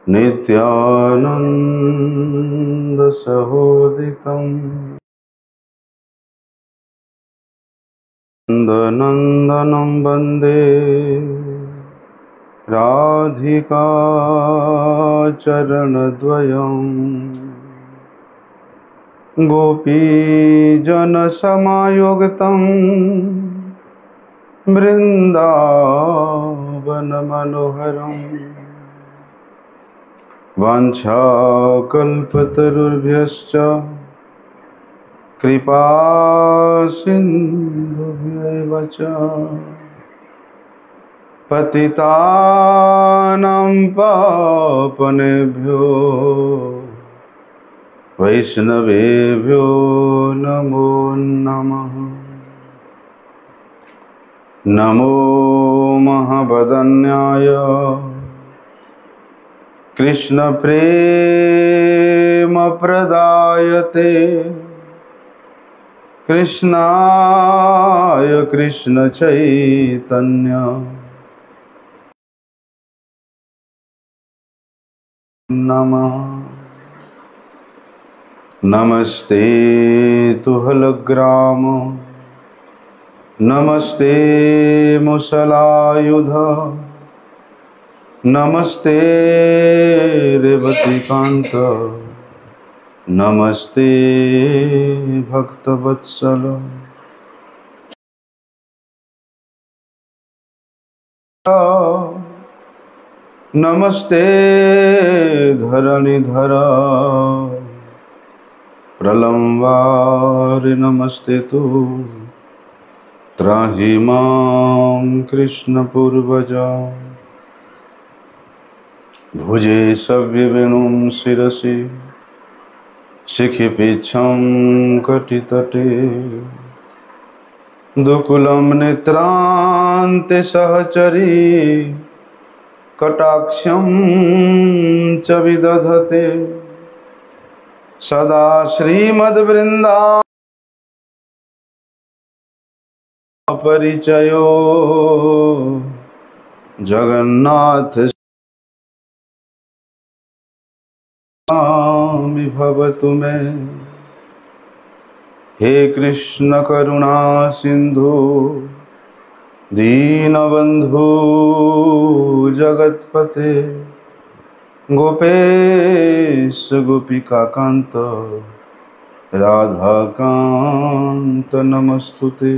नित्यानंद सहोदितं नंदनंदनं वन्दे राधिका चरणद्वयं गोपीजनसमायुक्तं वृन्दावनमनोहरम् वाञ्छाकल्पतरुभ्यश्च कृपा सिन्धुभ्यैव च पतितानां पावनेभ्यो वैष्णवेभ्यो नमो नमः। नमो महावदन्याय कृष्ण प्रेम प्रदायते कृष्णाय कृष्ण चैतन्य नमः। नमस्ते तुहलग्राम नमस्ते मुसलायुध नमस्ते रेवतीकांत नमस्ते भक्तवत्सल। नमस्ते धरणीधर प्रलम्बार नमस्ते तु त्राहि मां कृष्ण पूर्वजा। भुजे सव्यवेणुं शिरसि शिखिपीच्छं कटितटे दुकुलं नेत्रान्ते सहचरी कटाक्षं च विदधते सदा श्रीमद्वृन्दा परिचयो जगन्नाथ स्वामी भवतु मे। हे कृष्ण करुणा सिंधु दीनबंधु जगत्पते गोपेश गोपिका कांत राधा कांत नमस्तुते।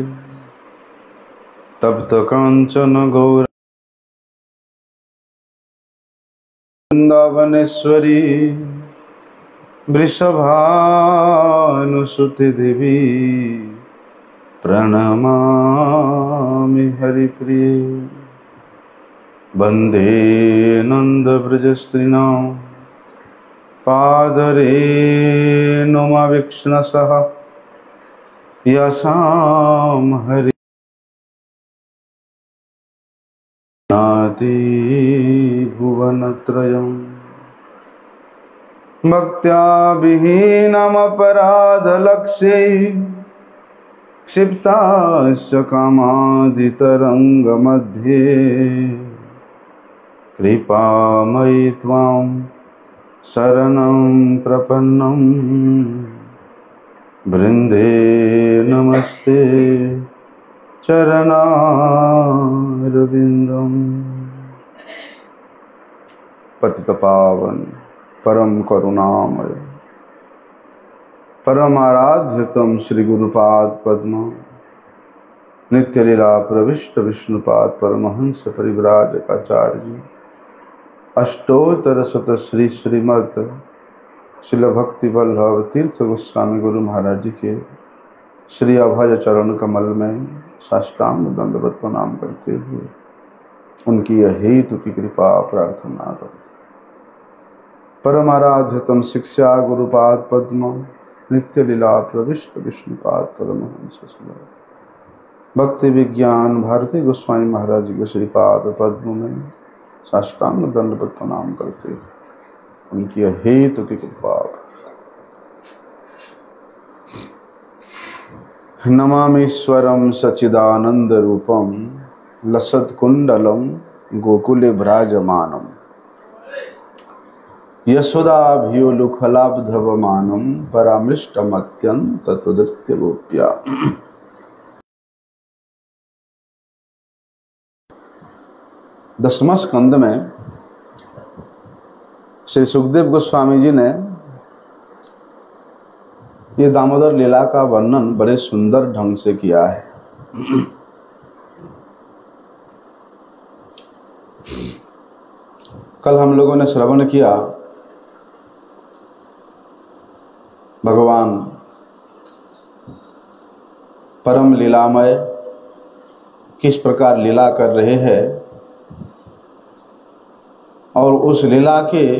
तप्त कांचन गौर वृंदावनेश्वरी वृषभानुसुते देवी प्रणमामि हरिप्रिये। वन्दे नन्दव्रजस्त्रीणां पादरेणुमावीक्ष्णसः यसां हरि नाति भुवनत्रयम् भक्त्या विहीनमपराधलक्ष्यै क्षिप्ताश्च कामादितरङ्गमध्ये कृपामयि त्वां शरणं प्रपन्नं वृन्दे नमस्ते चरणारविन्दम्। पतितपावन परम करुणामय परमाराध्यतम श्री गुरुपाद पद्म नित्य लीला प्रविष्ट विष्णुपाद परमहंस परिव्राजकाचार्य जी अष्टोत्तर शत श्री श्रीमद शिल भक्ति वल्लभ तीर्थ गोस्वामी गुरु महाराज जी के श्री अभय चरण कमल में साष्टांग दंडवत प्रणाम करते हुए उनकी हेतु की कृपा प्रार्थना करते। परमाराध्यतम शिक्षा गुरुपाद पद्म नित्य लीला प्रविष्ट विष्णुपाद परमहंस भक्ति विज्ञान भारती गोस्वामी महाराज जी के श्रीपाद पद्म में साष्टांग दंडवत प्रणाम करते उनकी हेतु की कृपा। नमामीश्वरं सच्चिदानंद रूपम लसत्कुंडलम गोकुले विराजमानम यशोदाभियोलुखलाब्धवमानं परामृष्टमत्यंत तदृत्य गोप्या। दसवां स्कंद में श्री सुखदेव गोस्वामी जी ने ये दामोदर लीला का वर्णन बड़े सुंदर ढंग से किया है। कल हम लोगों ने श्रवण किया भगवान परम लीलामय किस प्रकार लीला कर रहे हैं और उस लीला के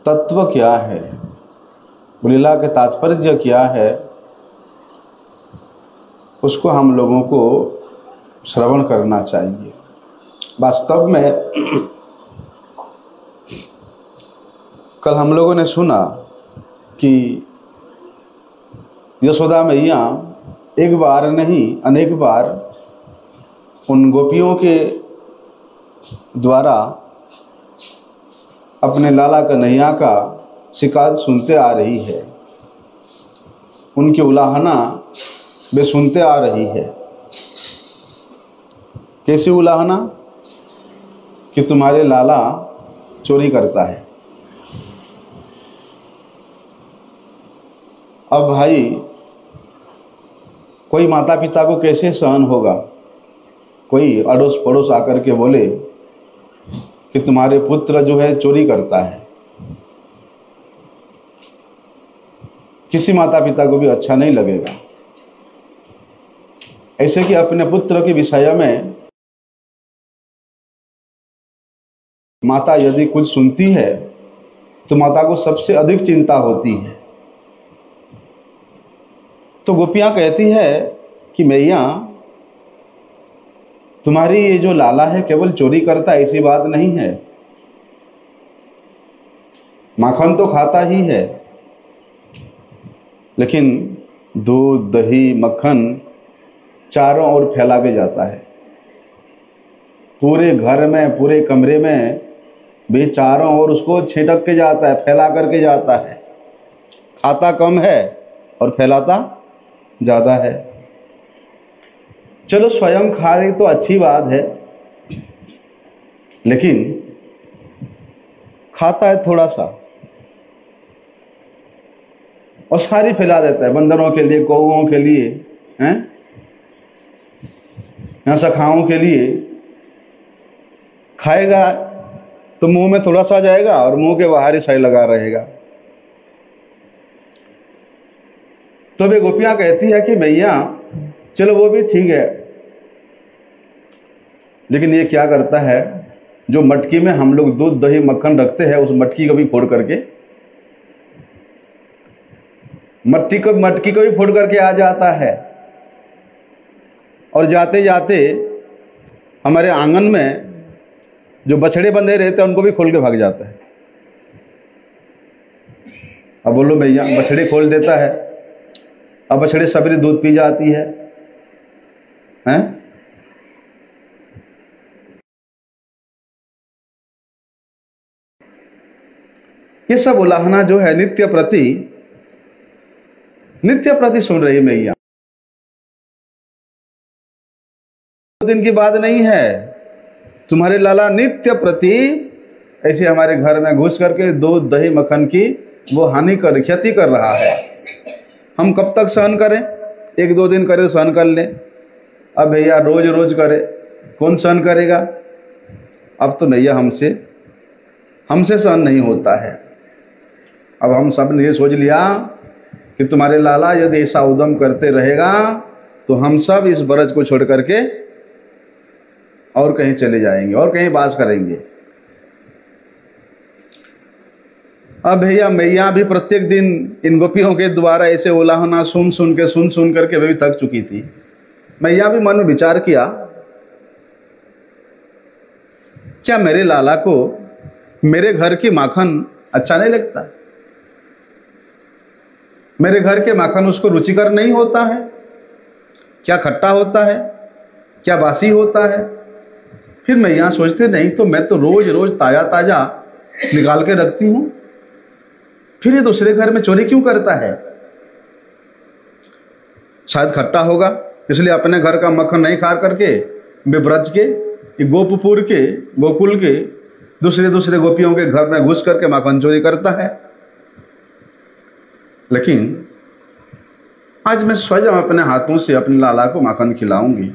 तत्व क्या है, लीला के तात्पर्य क्या है, उसको हम लोगों को श्रवण करना चाहिए। वास्तव में कल हम लोगों ने सुना कि यशोदा मैया एक बार नहीं अनेक बार उन गोपियों के द्वारा अपने लाला कन्हैया का शिकायत सुनते आ रही है, उनकी उलाहना वे सुनते आ रही है। कैसी उलाहना? कि तुम्हारे लाला चोरी करता है। अब भाई कोई माता पिता को कैसे सहन होगा, कोई अड़ोस पड़ोस आकर के बोले कि तुम्हारे पुत्र जो है चोरी करता है। किसी माता पिता को भी अच्छा नहीं लगेगा। ऐसे कि अपने पुत्र के विषय में माता यदि कुछ सुनती है तो माता को सबसे अधिक चिंता होती है। तो गोपियाँ कहती है कि मैया तुम्हारी ये जो लाला है केवल चोरी करता ऐसी बात नहीं है, माखन तो खाता ही है, लेकिन दूध दही मक्खन चारों ओर फैला के जाता है। पूरे घर में पूरे कमरे में भी चारों ओर उसको छिटक के जाता है, फैला करके जाता है। खाता कम है और फैलाता ज़्यादा है। चलो स्वयं खा रही तो अच्छी बात है, लेकिन खाता है थोड़ा सा और सारी फैला देता है, बंदरों के लिए, कौओं के लिए, हैं, या सखाओं के लिए। खाएगा तो मुंह में थोड़ा सा जाएगा और मुंह के बाहर ही साइड लगा रहेगा। तो वे गोपियाँ कहती है कि मैया चलो वो भी ठीक है, लेकिन ये क्या करता है, जो मटकी में हम लोग दूध दही मक्खन रखते हैं उस मटकी को भी फोड़ करके मटकी को भी फोड़ करके आ जाता है और जाते जाते हमारे आंगन में जो बछड़े बंधे रहते हैं उनको भी खोल के भाग जाता है। अब बोलो भैया, बछड़े खोल देता है, अब बछड़े सबरी दूध पी जाती है, हैं? ये सब उलाहना जो है नित्य प्रति सुन रही मैया। दिन की बात नहीं है, तुम्हारे लाला नित्य प्रति ऐसे हमारे घर में घुस करके दूध दही मक्खन की वो क्षति कर रहा है। हम कब तक सहन करें? एक दो दिन करे तो सहन कर लें, अब भैया रोज रोज करे कौन सहन करेगा? अब तो भैया हमसे सहन नहीं होता है। अब हम सब ने ये सोच लिया कि तुम्हारे लाला यदि ऐसा उद्यम करते रहेगा तो हम सब इस ब्रज को छोड़ करके और कहीं चले जाएंगे और कहीं बास करेंगे। अब भैया मैया भी प्रत्येक दिन इन गोपियों के द्वारा ऐसे उलाहना सुन सुन करके वे भी थक चुकी थी। मैया भी मन में विचार किया, क्या मेरे लाला को मेरे घर की माखन अच्छा नहीं लगता? मेरे घर के माखन उसको रुचिकर नहीं होता है? क्या खट्टा होता है? क्या बासी होता है? फिर मैं यहाँ सोचते नहीं तो मैं तो रोज रोज ताज़ा ताज़ा निकाल के रखती हूँ, फिर ये दूसरे घर में चोरी क्यों करता है? शायद खट्टा होगा, इसलिए अपने घर का मक्खन नहीं खा करके ब्रज के, गोपपुर के, गोकुल के दूसरे गोपियों के घर में घुस करके माखन चोरी करता है। लेकिन आज मैं स्वयं अपने हाथों से अपने लाला को माखन खिलाऊंगी,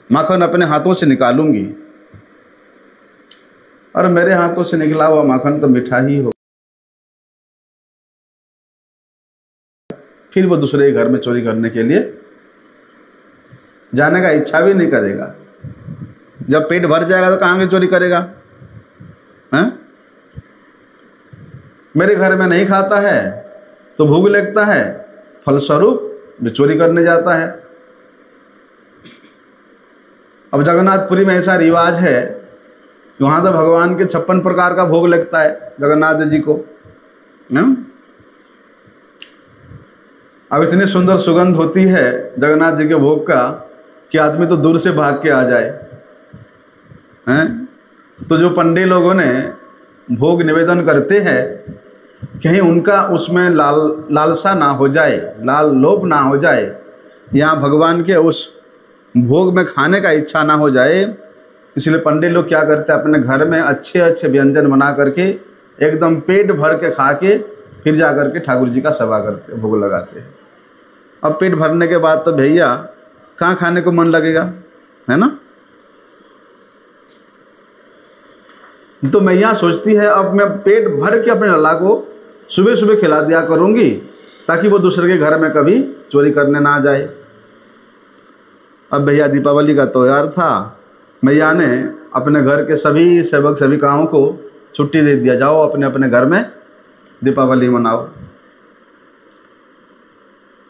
माखन अपने हाथों से निकालूंगी, और मेरे हाथों से निकला हुआ माखन तो मीठा ही हो। फिर वो दूसरे घर में चोरी करने के लिए जाने का इच्छा भी नहीं करेगा। जब पेट भर जाएगा तो कहाँ की चोरी करेगा? हैं? मेरे घर में नहीं खाता है तो भूख लगता है, फलस्वरूप जो चोरी करने जाता है। अब जगन्नाथपुरी में ऐसा रिवाज है, वहां तो भगवान के 56 प्रकार का भोग लगता है जगन्नाथ जी को। अब इतनी सुंदर सुगंध होती है जगन्नाथ जी के भोग का कि आदमी तो दूर से भाग के आ जाए। हैं? तो जो पंडित लोगों ने भोग निवेदन करते हैं, कहीं उनका उसमें लालसा ना हो जाए, लाल लोभ ना हो जाए, या भगवान के उस भोग में खाने का इच्छा ना हो जाए, इसलिए पंडित लोग क्या करते हैं, अपने घर में अच्छे अच्छे व्यंजन बना करके एकदम पेट भर के खा के फिर जा करके ठाकुर जी का सेवा करते, भोग लगाते हैं। अब पेट भरने के बाद तो भैया कहाँ खाने को मन लगेगा, है ना? तो मैया सोचती है अब मैं पेट भर के अपने लला को सुबह सुबह खिला दिया करूंगी, ताकि वो दूसरे के घर में कभी चोरी करने ना जाए। अब भैया दीपावली का त्योहार था, मैया ने अपने घर के सभी सेवक सेविकाओं को छुट्टी दे दिया, जाओ अपने अपने घर में दीपावली मनाओ।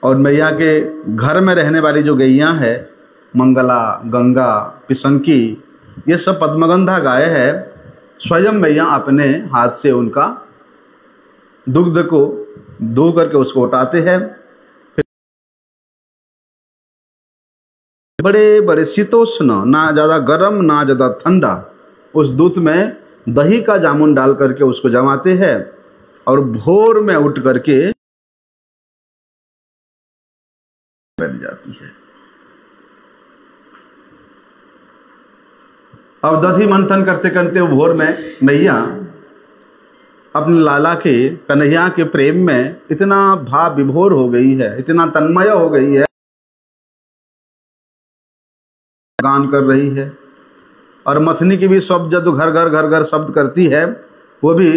और मैया के घर में रहने वाली जो गैया है, मंगला, गंगा, पिसंकी, ये सब पद्मगंधा गाय है। स्वयं मैया अपने हाथ से उनका दुग्ध को धो करके उसको उठाते हैं, फिर बड़े बड़े शीतोष्ण, ना ज़्यादा गर्म ना ज़्यादा ठंडा, उस दूध में दही का जामुन डाल करके उसको जमाते हैं और भोर में उठ करके बैठ जाती है। अब दधी मंथन करते करते वो भोर में मैया अपने लाला के, कन्हैया के प्रेम में इतना भाव विभोर हो गई है, इतना तन्मय हो गई है, गान कर रही है। और मथनी की भी शब्द जो घर घर घर घर शब्द करती है, वो भी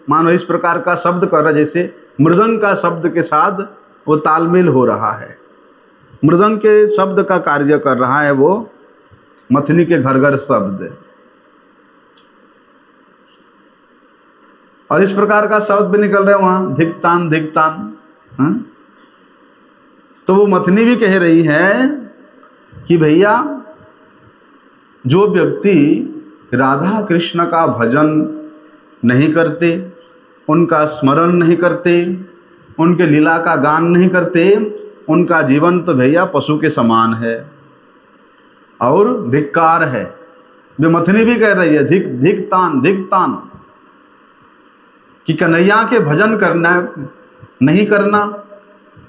मानो इस प्रकार का शब्द कर रहा है जैसे मृदंग का शब्द के साथ वो तालमेल हो रहा है, मृदंग के शब्द का कार्य कर रहा है वो मथनी के घर घर शब्द। और इस प्रकार का शब्द भी निकल रहे वहां, धिकतान धिकतान। तो वो मथनी भी कह रही है कि भैया जो व्यक्ति राधा कृष्ण का भजन नहीं करते, उनका स्मरण नहीं करते, उनके लीला का गान नहीं करते, उनका जीवन तो भैया पशु के समान है और धिक्कार है। जो मथनी भी कह रही है धिकतान धिकतान, कि कन्हैया के भजन करना नहीं करना,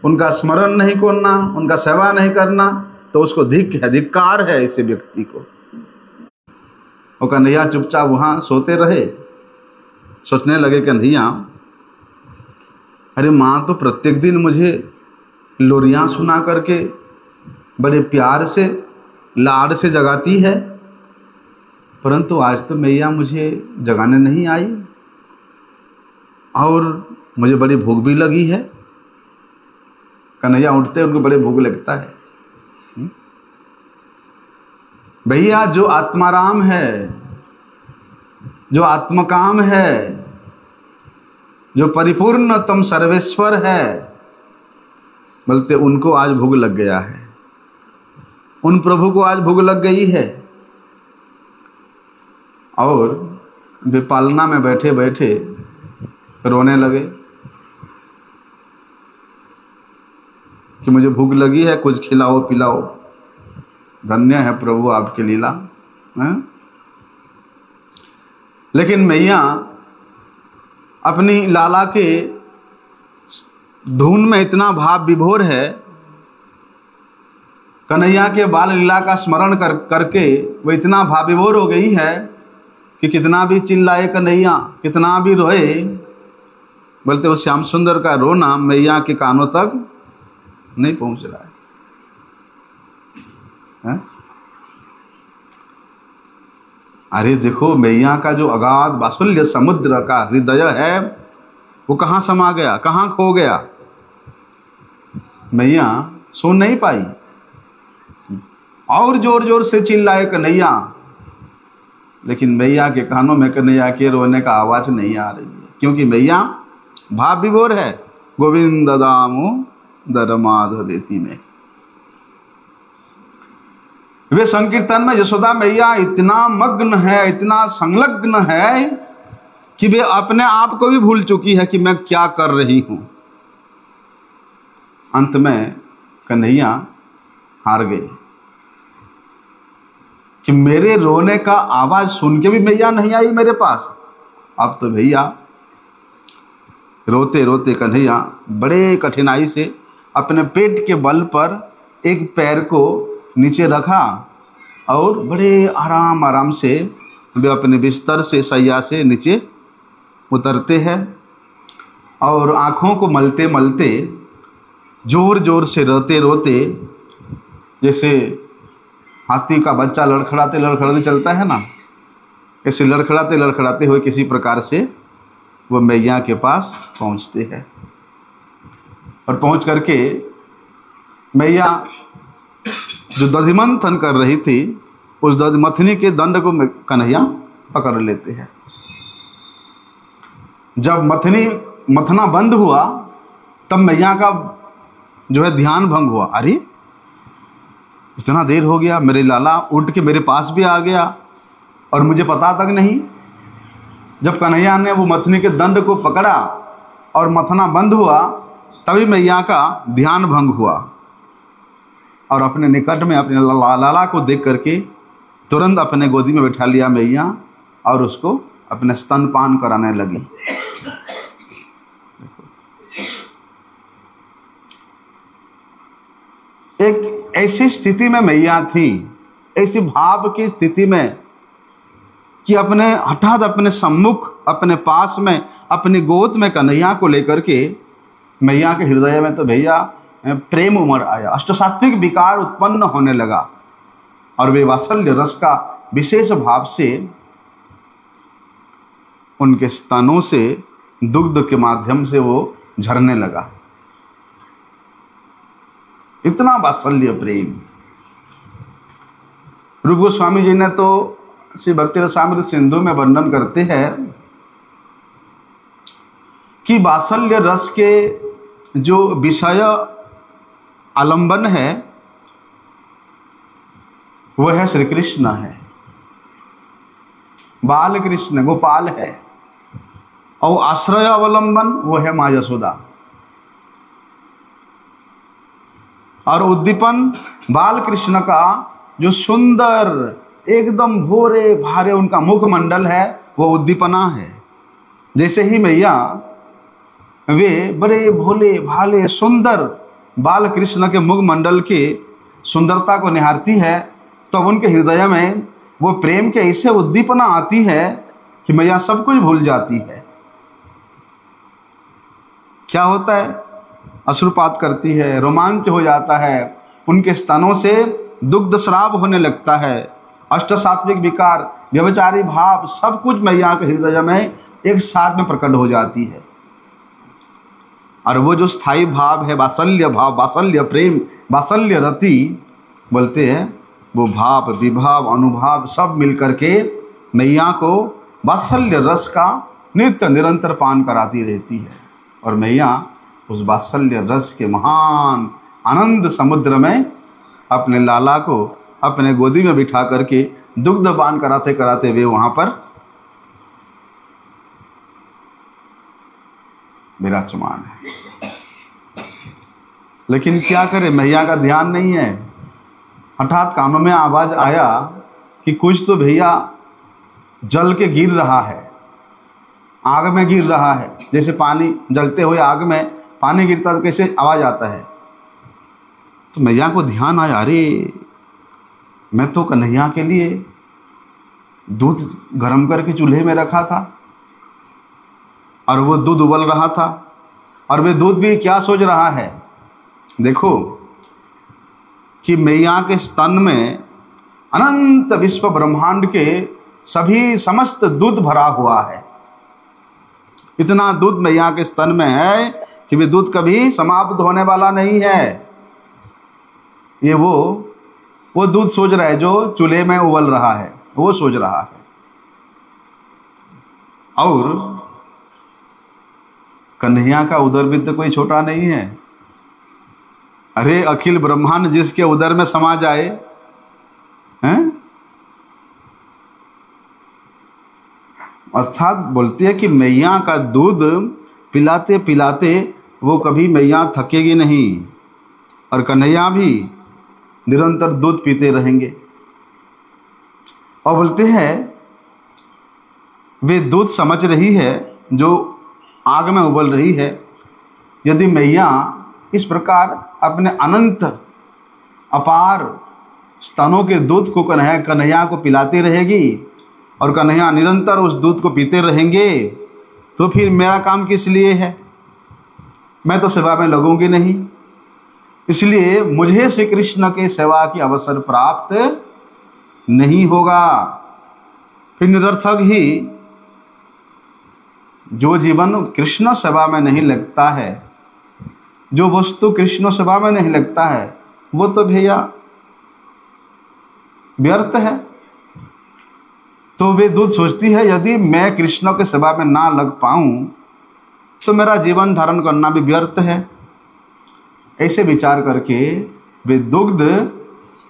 उनका स्मरण नहीं करना, उनका सेवा नहीं करना, तो उसको धिक है, धिक्कार है इस व्यक्ति को। और कन्हैया चुपचाप वहाँ सोते रहे। सोचने लगे कन्हैया, अरे माँ तो प्रत्येक दिन मुझे लोरियाँ सुना करके बड़े प्यार से लाड से जगाती है, परंतु आज तो मैया मुझे जगाने नहीं आई और मुझे बड़ी भूख भी लगी है। कन्हैया उठते उनको बड़े भूख लगता है। भैया जो आत्माराम है, जो आत्मकाम है, जो परिपूर्णतम सर्वेश्वर है, बोलते उनको आज भूख लग गया है, उन प्रभु को आज भूख लग गई है। और वे पालना में बैठे बैठे रोने लगे कि मुझे भूख लगी है, कुछ खिलाओ पिलाओ। धन्य है प्रभु आपकी लीला। लेकिन मैया अपनी लाला के धुन में इतना भाव विभोर है, कन्हैया के बाल लीला का स्मरण करके वो इतना भाव विभोर हो गई है कि कितना भी चिल्लाए कन्हैया, कितना भी रोए, बोलते वो श्याम सुंदर का रोना मैया के कानों तक नहीं पहुंच रहा है? अरे देखो, मैया का जो अगाध वात्सल्य समुद्र का हृदय है वो कहाँ समा गया, कहाँ खो गया। मैया सुन नहीं पाई, और जोर जोर से चिल्लाए कन्हैया, लेकिन मैया के कानों में कन्हैया के रोने का आवाज नहीं आ रही है, क्योंकि मैया भाव विभोर है गोविंद दामोदर माधवेति में। वे संकीर्तन में यशोदा मैया इतना मग्न है, इतना संलग्न है कि वे अपने आप को भी भूल चुकी है कि मैं क्या कर रही हूं। अंत में कन्हैया हार गए कि मेरे रोने का आवाज सुन के भी मैया नहीं आई मेरे पास। अब तो भैया रोते रोते कन्हैया बड़े कठिनाई से अपने पेट के बल पर एक पैर को नीचे रखा और बड़े आराम आराम से वे अपने बिस्तर से, सैया से नीचे उतरते हैं और आँखों को मलते मलते, जोर जोर से रोते रोते, जैसे हाथी का बच्चा लड़खड़ाते लड़खड़ाते चलता है ना, ऐसे लड़खड़ाते लड़खड़ाते हुए किसी प्रकार से वो मैया के पास पहुंचते हैं। और पहुंच करके मैया जो दधिमंथन कर रही थी, उस दधिमथनी के दंड को कन्हैया पकड़ लेते हैं। जब मथना बंद हुआ तब मैया का जो है ध्यान भंग हुआ। अरे इतना देर हो गया, मेरे लाला उठ के मेरे पास भी आ गया और मुझे पता तक नहीं। जब कन्हैया ने वो मथनी के दंड को पकड़ा और मथना बंद हुआ, तभी मैया का ध्यान भंग हुआ और अपने निकट में अपने लाला को देख करके तुरंत अपने गोदी में बैठा लिया मैया और उसको अपने स्तनपान कराने लगी। एक ऐसी स्थिति में मैया थी, ऐसी भाव की स्थिति में कि अपने हठात अपने सम्मुख, अपने पास में, अपनी गोद में कन्हैया को लेकर के मैया के हृदय में तो भैया प्रेम उमड़ आया, अष्टसात्विक विकार उत्पन्न होने लगा और वे वात्सल्य रस का विशेष भाव से उनके स्तनों से दुग्ध के माध्यम से वो झरने लगा। इतना वात्सल्य प्रेम। रूप गोस्वामी जी ने तो श्री भक्ति रसामृत सिंधु में वर्णन करते हैं कि वात्सल्य रस के जो विषय आलंबन है वह है श्री कृष्ण है, बाल कृष्ण गोपाल है, और आश्रय अवलंबन वो है माँ यशोदा। और उद्दीपन बाल कृष्ण का जो सुंदर एकदम भोरे भारे उनका मुखमंडल है वो उद्दीपना है। जैसे ही मैया वे बड़े भोले भाले सुंदर बाल कृष्ण के मुखमंडल की सुंदरता को निहारती है, तो उनके हृदय में वो प्रेम के ऐसे उद्दीपना आती है कि मैया सब कुछ भूल जाती है। क्या होता है? अश्रुपात करती है, रोमांच हो जाता है, उनके स्तनों से दुग्ध स्राव होने लगता है, अष्टसात्विक विकार, व्यभिचारी भाव सब कुछ मैया के हृदय में एक साथ में प्रकट हो जाती है। और वो जो स्थायी भाव है, वात्सल्य भाव, वात्सल्य प्रेम, वात्सल्य रति बोलते हैं, वो भाव विभाव अनुभाव सब मिलकर के मैया को वात्सल्य रस का नित्य निरंतर पान कराती रहती है। और मैया उस वात्सल्य रस के महान आनंद समुद्र में अपने लाला को अपने गोदी में बिठा करके दुग्ध पान कराते कराते वे वहाँ पर विराजमान है। लेकिन क्या करे, मैया का ध्यान नहीं है। हठात कानों में आवाज आया कि कुछ तो भैया जल के गिर रहा है आग में गिर रहा है, जैसे पानी जलते हुए आग में पानी गिरता तो कैसे आवाज़ आता है। तो मैया को ध्यान आया, अरे मैं तो कन्हैया के लिए दूध गर्म करके चूल्हे में रखा था और वो दूध उबल रहा था, और वे दूध भी क्या सोच रहा है, देखो कि मैया के स्तन में अनंत विश्व ब्रह्मांड के सभी समस्त दूध भरा हुआ है। इतना दूध मैया के स्तन में है कि वे दूध कभी समाप्त होने वाला नहीं है। ये वो दूध सोच रहा है जो चूल्हे में उबल रहा है, वो सोच रहा है। और कन्हैया का उदर भी तो कोई छोटा नहीं है। अरे अखिल ब्रह्मांड जिसके उदर में समा जाए, हैं? अर्थात बोलती है कि मैया का दूध पिलाते पिलाते वो कभी मैया थकेगी नहीं, और कन्हैया भी निरंतर दूध पीते रहेंगे। और बोलते हैं वे दूध समझ रही है जो आग में उबल रही है। यदि मैया इस प्रकार अपने अनंत अपार स्तनों के दूध को कन्हैया को पिलाती रहेगी और कन्हैया निरंतर उस दूध को पीते रहेंगे, तो फिर मेरा काम किस लिए है? मैं तो सेवा में लगूंगी नहीं। इसलिए मुझे श्री कृष्ण के सेवा की अवसर प्राप्त नहीं होगा। फिर निरर्थक ही जो जीवन कृष्ण सेवा में नहीं लगता है, जो वस्तु कृष्ण सेवा में नहीं लगता है, वो तो भैया व्यर्थ है। तो वे दूध सोचती है यदि मैं कृष्ण के सेवा में ना लग पाऊं तो मेरा जीवन धारण करना भी व्यर्थ है। ऐसे विचार करके वे दुग्ध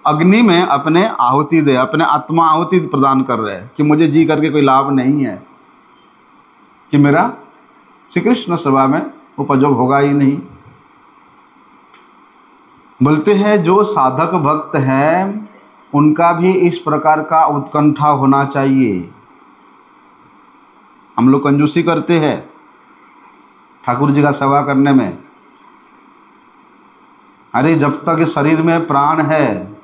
अग्नि में अपने आहुति दे, अपने आत्मा आहुति प्रदान कर रहे हैं कि मुझे जी करके कोई लाभ नहीं है, कि मेरा श्री कृष्ण सेवा में उपयोग होगा ही नहीं। बोलते हैं जो साधक भक्त है उनका भी इस प्रकार का उत्कंठा होना चाहिए। हम लोग कंजूसी करते हैं ठाकुर जी का सेवा करने में। अरे जब तक शरीर में प्राण है,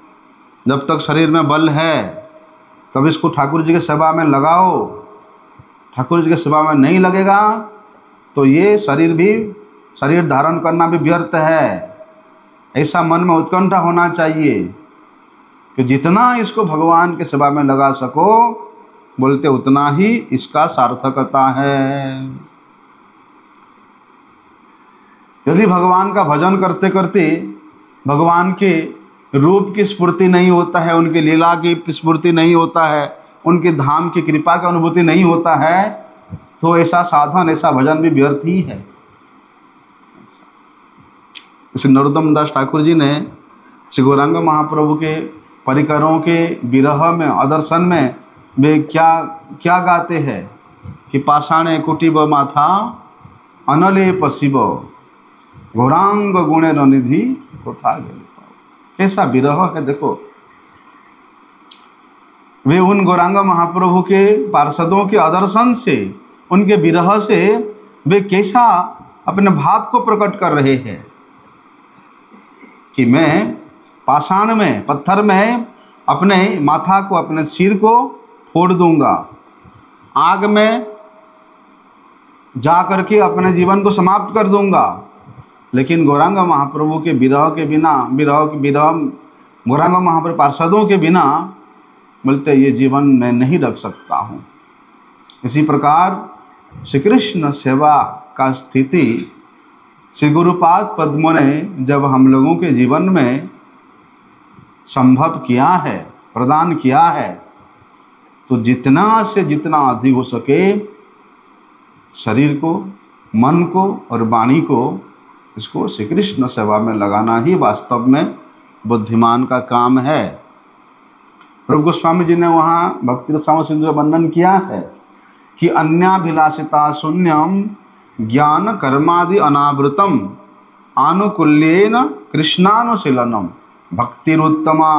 जब तक शरीर में बल है, तब इसको ठाकुर जी के सेवा में लगाओ। ठाकुर जी के सेवा में नहीं लगेगा तो ये शरीर धारण करना भी व्यर्थ है। ऐसा मन में उत्कंठा होना चाहिए कि जितना इसको भगवान के सेवा में लगा सको, बोलते उतना ही इसका सार्थकता है। यदि भगवान का भजन करते करते भगवान के रूप की स्फूर्ति नहीं होता है, उनकी लीला की स्फूर्ति नहीं होता है, उनके धाम की कृपा की अनुभूति नहीं होता है, तो ऐसा साधन, ऐसा भजन भी व्यर्थ ही है। इस नरोत्तम दास ठाकुर जी ने श्री गौरांग महाप्रभु के परिकरों के विरह में, अदर्शन में वे क्या गाते हैं कि पाषाणे कुटिब माथा अनलेप शिव गौरांग गुणे निधि कोथा गेल। कैसा विरह है देखो। वे उन गौरांग महाप्रभु के पार्षदों के आदर्शन से, उनके विरह से वे कैसा अपने भाव को प्रकट कर रहे हैं कि मैं पाषाण में, पत्थर में अपने माथा को, अपने सिर को फोड़ दूंगा, आग में जा करके अपने जीवन को समाप्त कर दूंगा। लेकिन गौरांग महाप्रभु के विरह के बिना, गौरांग महाप्रभु पार्षदों के बिना बोलते ये जीवन मैं नहीं रख सकता हूँ। इसी प्रकार श्री कृष्ण सेवा का स्थिति श्री गुरुपाद पद्मों ने जब हम लोगों के जीवन में संभव किया है, प्रदान किया है, तो जितना से जितना अधिक हो सके शरीर को, मन को और वाणी को, इसको श्री कृष्ण सेवा में लगाना ही वास्तव में बुद्धिमान का काम है। रूप गोस्वामी जी ने वहाँ भक्ति रसायन सिंधु का वर्णन किया है कि अन्याभिलाषिता शून्यम ज्ञान कर्मादि अनावृतम आनुकूल्येन कृष्णानुशीलनम भक्तिरुत्तमा।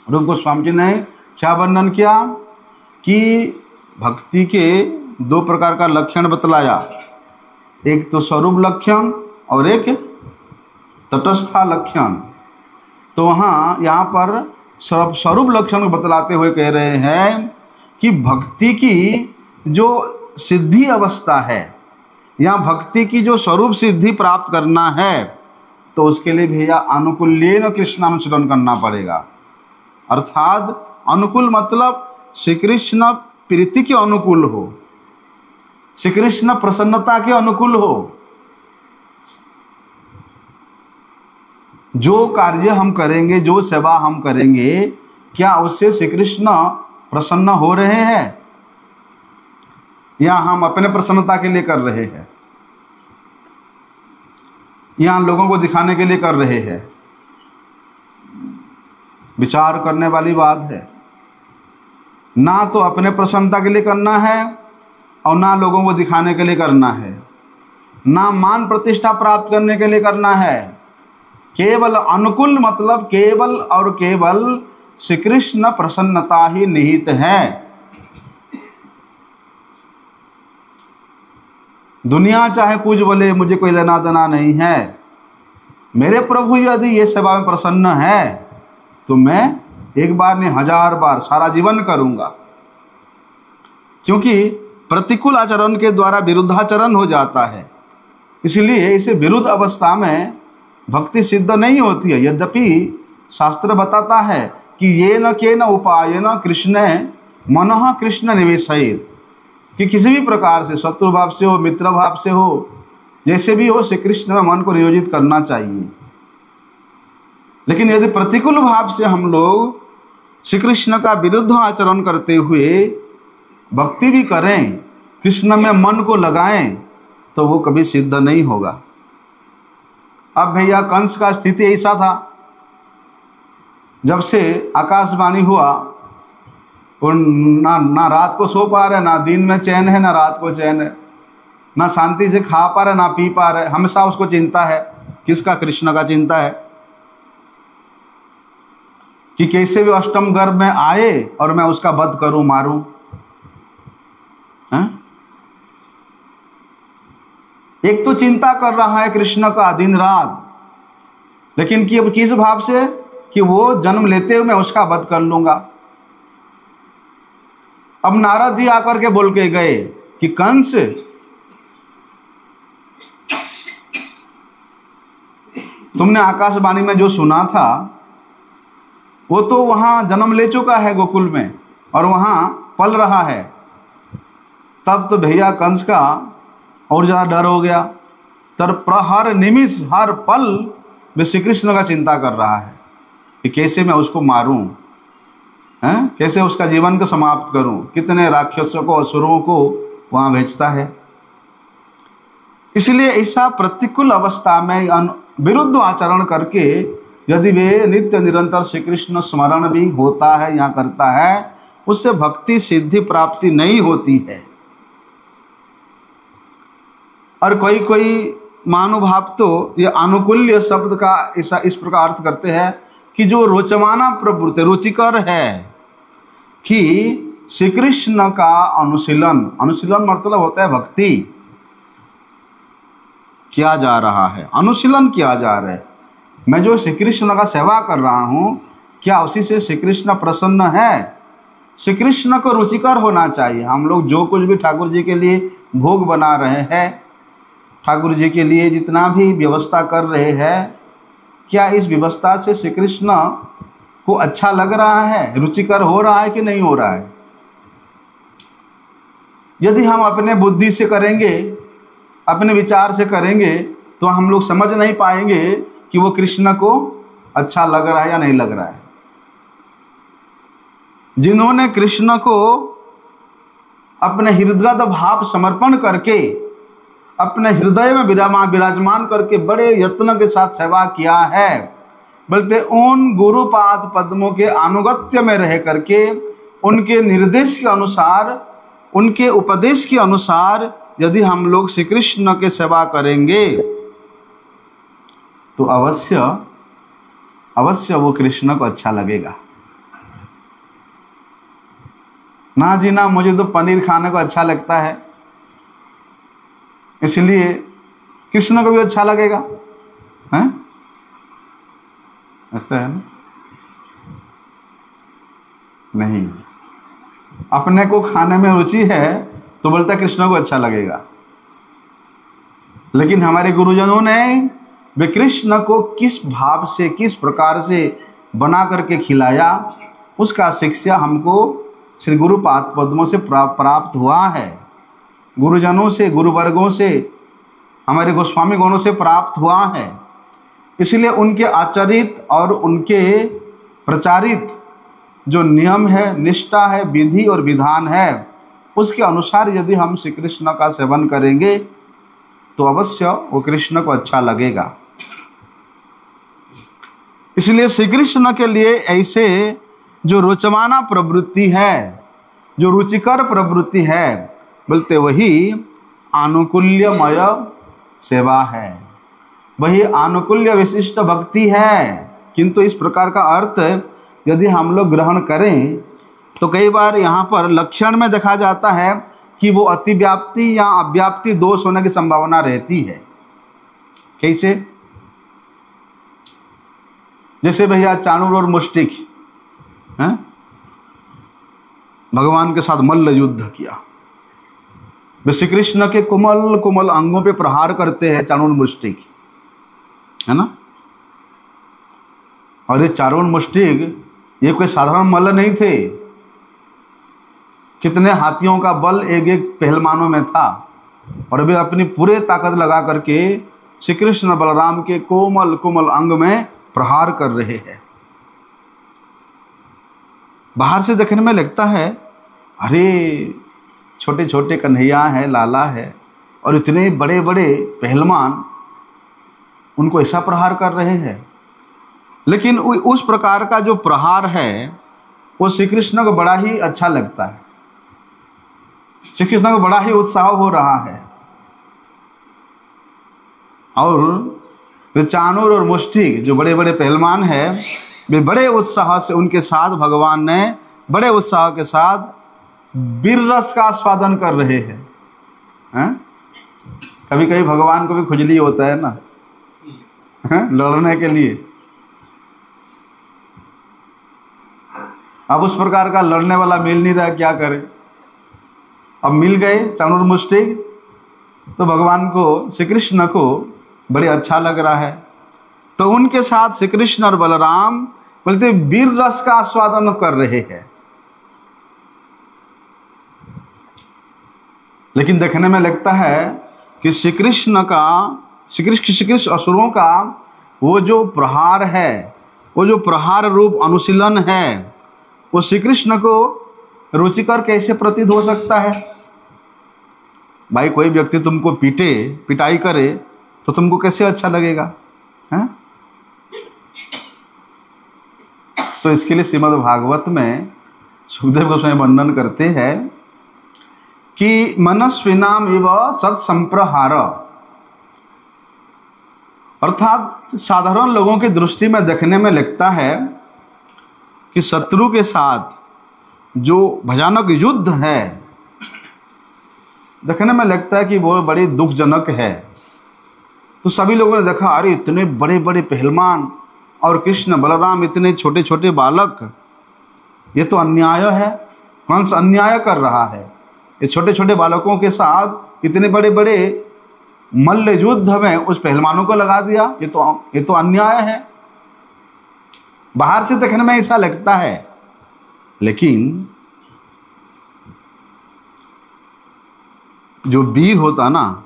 रूप गोस्वामी जी ने क्या वर्णन किया कि भक्ति के दो प्रकार का लक्षण बतलाया, एक तो स्वरूप लक्षण और एक तटस्था लक्षण। तो यहाँ पर स्वरूप लक्षण को बतलाते हुए कह रहे हैं कि भक्ति की जो सिद्धि अवस्था है या भक्ति की जो स्वरूप सिद्धि प्राप्त करना है, तो उसके लिए भैया अनुकूल्येन कृष्णानुचरण करना पड़ेगा। अर्थात अनुकूल मतलब श्री कृष्ण प्रीति के अनुकूल हो, श्री कृष्ण प्रसन्नता के अनुकूल हो। जो कार्य हम करेंगे, जो सेवा हम करेंगे, क्या उससे श्री कृष्ण प्रसन्न हो रहे हैं या हम अपने प्रसन्नता के लिए कर रहे हैं, या लोगों को दिखाने के लिए कर रहे हैं? विचार करने वाली बात है। ना तो अपने प्रसन्नता के लिए करना है और ना लोगों को दिखाने के लिए करना है, ना मान प्रतिष्ठा प्राप्त करने के लिए करना है। केवल अनुकूल मतलब केवल और केवल श्री कृष्ण प्रसन्नता ही निहित है। दुनिया चाहे कुछ बोले, मुझे कोई लेना देना नहीं है। मेरे प्रभु यदि ये सेवा में प्रसन्न है तो मैं एक बार नहीं 1000 बार सारा जीवन करूंगा, क्योंकि प्रतिकूल आचरण के द्वारा विरुद्धाचरण हो जाता है। इसलिए इसे विरुद्ध अवस्था में भक्ति सिद्ध नहीं होती है। यद्यपि शास्त्र बताता है कि ये न के न उपाय न कृष्ण मनः कृष्ण निवेशयेत्, कि किसी भी प्रकार से शत्रु भाव से हो, मित्र भाव से हो, जैसे भी हो, श्री कृष्ण में मन को नियोजित करना चाहिए। लेकिन यदि प्रतिकूल भाव से हम लोग श्री कृष्ण का विरुद्ध आचरण करते हुए भक्ति भी करें, कृष्ण में मन को लगाएं, तो वो कभी सिद्ध नहीं होगा। अब भैया कंस का स्थिति ऐसा था, जब से आकाशवाणी हुआ वो ना रात को सो पा रहे, ना दिन में चैन है, ना रात को चैन है, ना शांति से खा पा रहे, ना पी पा रहे। हमेशा उसको चिंता है। किसका? कृष्ण का चिंता है कि कैसे भी अष्टम गर्भ में आए और मैं उसका वध करूं, मारूं। एक तो चिंता कर रहा है कृष्ण का दिन रात, लेकिन कि अब किस भाव से कि वो जन्म लेते हुए मैं उसका वध कर लूंगा। अब नारद जी आकर के बोल के गए कि कंस, तुमने आकाशवाणी में जो सुना था वो तो वहां जन्म ले चुका है गोकुल में और वहां पल रहा है। तब तो भैया कंस का और ज़्यादा डर हो गया। तर हर निमिष हर पल वे श्री कृष्ण का चिंता कर रहा है कि कैसे मैं उसको मारूं, कैसे उसका जीवन को समाप्त करूं। कितने राक्षसों को, असुरों को वहाँ भेजता है। इसलिए ऐसा प्रतिकूल अवस्था में विरुद्ध आचरण करके यदि वे नित्य निरंतर श्री कृष्ण स्मरण भी होता है या करता है, उससे भक्ति सिद्धि प्राप्ति नहीं होती है। और कोई कोई महानुभाव तो ये अनुकूल्य शब्द का ऐसा इस प्रकार अर्थ करते हैं कि जो रोचमाना प्रवृत्ति, रुचिकर है, कि श्री कृष्ण का अनुशीलन, अनुशीलन मतलब होता है भक्ति किया जा रहा है, अनुशीलन किया जा रहा है। मैं जो श्री कृष्ण का सेवा कर रहा हूँ, क्या उसी से श्री कृष्ण प्रसन्न है? श्री कृष्ण को रुचिकर होना चाहिए। हम लोग जो कुछ भी ठाकुर जी के लिए भोग बना रहे हैं, ठाकुर जी के लिए जितना भी व्यवस्था कर रहे हैं, क्या इस व्यवस्था से श्री कृष्ण को अच्छा लग रहा है, रुचिकर हो रहा है कि नहीं हो रहा है? यदि हम अपने बुद्धि से करेंगे, अपने विचार से करेंगे, तो हम लोग समझ नहीं पाएंगे कि वो कृष्ण को अच्छा लग रहा है या नहीं लग रहा है। जिन्होंने कृष्ण को अपने हृदय भाव समर्पण करके, अपने हृदय में विराजमान करके बड़े यत्न के साथ सेवा किया है, बोलते उन गुरुपाद पद्मों के अनुगत्य में रह करके, उनके निर्देश के अनुसार, उनके उपदेश के अनुसार यदि हम लोग श्री कृष्ण के सेवा करेंगे, तो अवश्य अवश्य वो कृष्ण को अच्छा लगेगा। ना जी ना, मुझे तो पनीर खाने को अच्छा लगता है, इसलिए कृष्ण को भी अच्छा लगेगा, हैं? ऐसा है ना? नहीं, अपने को खाने में रुचि है तो बोलता है कृष्ण को अच्छा लगेगा। लेकिन हमारे गुरुजनों ने वे कृष्ण को किस भाव से, किस प्रकार से बना करके खिलाया, उसका शिक्षा हमको श्री गुरुपाद पद्मों से प्राप्त हुआ है। गुरुजनों से, गुरुवर्गों से, हमारे गोस्वामी गणों से प्राप्त हुआ है। इसलिए उनके आचरित और उनके प्रचारित जो नियम है, निष्ठा है, विधि और विधान है, उसके अनुसार यदि हम श्री कृष्ण का सेवन करेंगे तो अवश्य वो कृष्ण को अच्छा लगेगा। इसलिए श्री कृष्ण के लिए ऐसे जो रोचमाना प्रवृत्ति है, जो रुचिकर प्रवृत्ति है, बोलते वही आनुकूल्यमय सेवा है, वही आनुकूल्य विशिष्ट भक्ति है। किंतु इस प्रकार का अर्थ यदि हम लोग ग्रहण करें तो कई बार यहाँ पर लक्षण में देखा जाता है कि वो अतिव्याप्ति या अव्याप्ति दोष होने की संभावना रहती है। कैसे? जैसे भैया चाणूर और मुष्टिक हैं, भगवान के साथ मल्ल युद्ध किया, वे श्री कृष्ण के कोमल कोमल अंगों पे प्रहार करते हैं चाणूर मुष्टिक, है ना? और ये चाणूर मुष्टिक ये कोई साधारण मल्ल नहीं थे, कितने हाथियों का बल एक एक पहलवानों में था, और वे अपनी पूरे ताकत लगा करके श्री कृष्ण बलराम के कोमल कोमल अंग में प्रहार कर रहे हैं। बाहर से देखने में लगता है अरे छोटे छोटे कन्हैया है, लाला है, और इतने बड़े बड़े पहलवान उनको ऐसा प्रहार कर रहे हैं। लेकिन उस प्रकार का जो प्रहार है वो श्री कृष्ण को बड़ा ही अच्छा लगता है, श्री कृष्ण को बड़ा ही उत्साह हो रहा है। और चाणूर और मुष्टिक जो बड़े बड़े पहलवान हैं, वे बड़े उत्साह से उनके साथ भगवान ने बड़े उत्साह के साथ वीर रस का आस्वादन कर रहे हैं। कभी कभी भगवान को भी खुजली होता है ना, लड़ने के लिए। अब उस प्रकार का लड़ने वाला मिल नहीं रहा, क्या करे? अब मिल गए चाणूर मुष्टिक, तो भगवान को, श्री कृष्ण को बड़े अच्छा लग रहा है, तो उनके साथ श्री कृष्ण और बलराम बोलते वीर रस का आस्वादन कर रहे हैं। लेकिन देखने में लगता है कि श्री कृष्ण असुरों का वो जो प्रहार है, वो जो प्रहार रूप अनुशीलन है, वो श्री कृष्ण को रुचिकर कैसे प्रतीत हो सकता है? भाई कोई व्यक्ति तुमको पीटे, पिटाई करे तो तुमको कैसे अच्छा लगेगा, हैं? तो इसके लिए श्रीमद् भागवत में सुखदेव गोस्वामी वर्णन करते हैं कि मनस्विनाम इव सत्संप्रहार, अर्थात साधारण लोगों की दृष्टि में देखने में लगता है कि शत्रु के साथ जो भयानक युद्ध है, देखने में लगता है कि वो बड़ी दुखजनक है। तो सभी लोगों ने देखा अरे इतने बड़े बड़े पहलवान और कृष्ण बलराम इतने छोटे छोटे बालक, ये तो अन्याय है। कौन सा अन्याय कर रहा है? ये छोटे छोटे बालकों के साथ इतने बड़े बड़े मल्ल युद्ध में उस पहलवानों को लगा दिया, ये तो अन्याय है। बाहर से देखने में ऐसा लगता है, लेकिन जो वीर होता ना,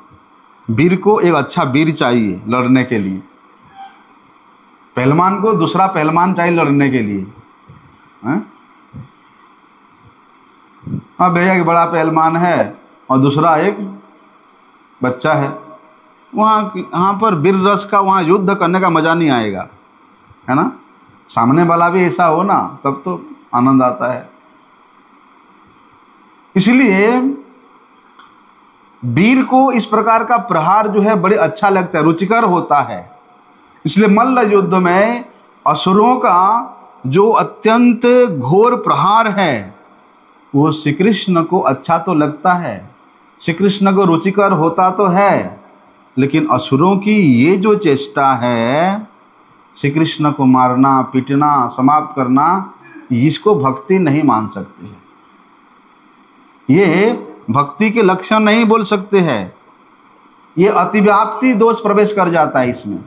वीर को एक अच्छा वीर चाहिए लड़ने के लिए, पहलवान को दूसरा पहलवान चाहिए लड़ने के लिए। हाँ भैया एक बड़ा पहलवान है और दूसरा एक बच्चा है, वहाँ पर वीर रस का वहाँ युद्ध करने का मज़ा नहीं आएगा, है ना? सामने वाला भी ऐसा हो ना, तब तो आनंद आता है। इसलिए वीर को इस प्रकार का प्रहार जो है बड़े अच्छा लगता है, रुचिकर होता है। इसलिए मल्ल युद्ध में असुरों का जो अत्यंत घोर प्रहार है वो श्री कृष्ण को अच्छा तो लगता है, श्री कृष्ण को रुचिकर होता तो है, लेकिन असुरों की ये जो चेष्टा है श्री कृष्ण को मारना, पीटना, समाप्त करना, इसको भक्ति नहीं मान सकते हैं। ये भक्ति के लक्षण नहीं बोल सकते हैं। ये अतिव्याप्ति दोष प्रवेश कर जाता है इसमें।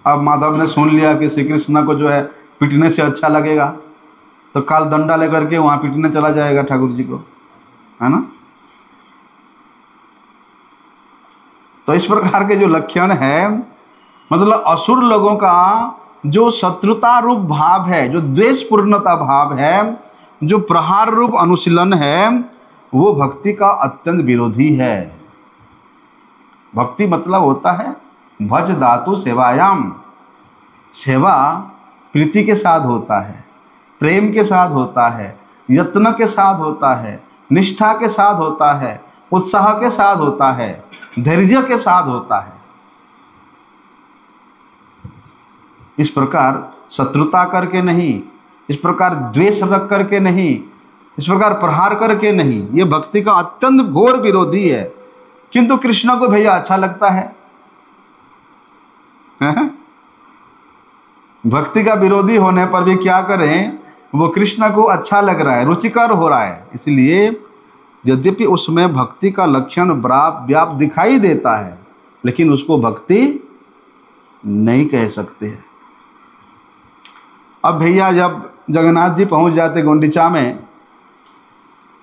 अब माधव ने सुन लिया कि श्री कृष्ण को जो है पीटने से अच्छा लगेगा, तो काल दंडा लेकर के वहां पीटने चला जाएगा ठाकुर जी को, है ना। तो इस प्रकार के जो लक्षण है, मतलब असुर लोगों का जो शत्रुता रूप भाव है, जो द्वेष पूर्णता भाव है, जो प्रहार रूप अनुशीलन है, वो भक्ति का अत्यंत विरोधी है। भक्ति मतलब होता है भज धातु सेवायाम। सेवा प्रीति के साथ होता है, प्रेम के साथ होता है, यत्न के साथ होता है, निष्ठा के साथ होता है, उत्साह के साथ होता है, धैर्य के साथ होता है। इस प्रकार शत्रुता करके नहीं, इस प्रकार द्वेष रख करके नहीं, इस प्रकार प्रहार करके नहीं, ये भक्ति का अत्यंत घोर विरोधी है। किंतु कृष्ण को भैया अच्छा लगता है। भक्ति का विरोधी होने पर भी क्या करें, वो कृष्ण को अच्छा लग रहा है, रुचिकर हो रहा है। इसलिए यद्यपि उसमें भक्ति का लक्षण व्याप दिखाई देता है, लेकिन उसको भक्ति नहीं कह सकते। अब भैया जब जगन्नाथ जी पहुंच जाते गुंडीचा में,